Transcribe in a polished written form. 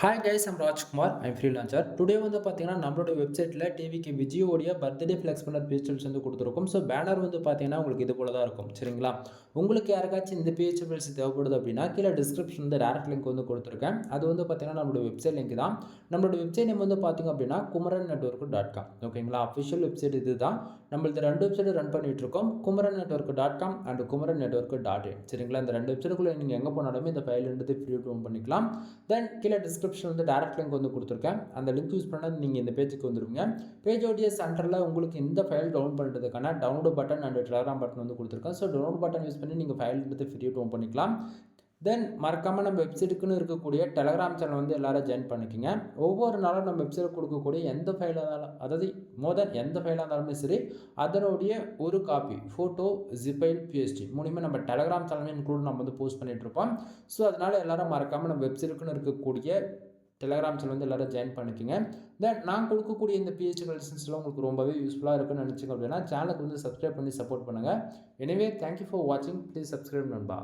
Hi guys, I'm Rajkumar. I'm freelancer. Today வந்து பார்த்தீங்கன்னா, நம்மளோட வெப்சைட்டில் டிவிக்கு விஜயோடைய பர்த்டே ஃப்ளெக்ஸ் பண்ண பிஹெச்எல்ஸ் வந்து கொடுத்துருக்கோம். ஸோ பேனர் வந்து பார்த்தீங்கன்னா, உங்களுக்கு இது போல தான் இருக்கும். சரிங்களா? உங்களுக்கு யாருக்காச்சும் இந்த பிஹெச்எல்ஸ் தேவைப்படுது அப்படின்னா, கீழே டிஸ்கிரிப்ஷன் வந்து டேரக்ட் லிங்க் வந்து கொடுத்துருக்கேன். அது வந்து பார்த்தீங்கன்னா, நம்மளோட வெப்சைட் லிங்க் தான். நம்மளோட வெப்சைட் நேம் வந்து பார்த்தீங்க அப்படின்னா, kumaran.network.com. ஓகேங்களா? அஃபிஷியல் வெப்சைட் இது தான். நம்மளது 2 வெப்சைட் ரன் பண்ணிட்டு இருக்கோம். kumaran.network.com and kumaran.network.in. சரிங்களா? இந்த 2 வெப்சைட்டுக்குள்ள நீங்கள் எங்கே போனாலுமே இந்த ஃபைல் எடுத்து ஃப்ரீ டவுன் பண்ணிக்கலாம். தென் கீழே டிஸ்கிரிப்ஷன் வந்து டேரக்ட் லிங்க் வந்து கொடுத்துருக்கேன். அந்த லிங்க் யூஸ் பண்ணால் நீங்கள் இந்த பேஜுக்கு வந்துடுவீங்க. பேஜோடைய சென்டரில் உங்களுக்கு இந்த ஃபைல் டவுன் பண்ணுறதுக்கான download button and Telegram button வந்து கொடுத்துருக்கேன். ஸோ டவுன்லோட் பட்டன் யூஸ் பண்ணி நீங்கள் ஃபைல் எடுத்து ஃப்ரீ டவுன் பண்ணிக்கலாம். தென் மறக்காமல் நம்ம வெப்சைட்டுக்குன்னு இருக்கக்கூடிய டெலகிராம் சேனல் வந்து எல்லாரும் ஜாயின் பண்ணிக்கோங்க. ஒவ்வொரு நாளும் நம்ம வெப்சைட் கொடுக்கக்கூடிய எந்த ஃபைலாக இருந்தாலும், அதாவது எந்த ஃபைலாக இருந்தாலுமே சரி, அதனுடைய ஒரு காப்பி ஃபோட்டோ, ஜிஃபைல், பிஎஸ்டி மூணுமே நம்ம டெலகிராம் சேனல் இன்க்ளூட் நம்ம வந்து போஸ்ட் பண்ணிட்டு இருப்போம். ஸோ அதனால் எல்லாரும் மறக்காமல் நம்ம வெப்சைட்டுக்குன்னு இருக்கக்கூடிய டெலகிராம் சேனல் வந்து எல்லாரும் ஜாயின் பண்ணிக்கோங்க. தென் நான் கொடுக்கக்கூடிய இந்த பிஹெச்டி லெசன்ஸ்லாம் உங்களுக்கு ரொம்பவே யூஸ்ஃபுல்லாக இருக்குன்னு நினச்சிங்க அப்படின்னா சேனலுக்கு வந்து சப்ஸ்கிரைப் பண்ணி சப்போர்ட் பண்ணுங்கள். எனவே தேங்க்யூ ஃபார் வாட்சிங். ப்ளீஸ் சப்ஸ்கிரைப் நண்பா.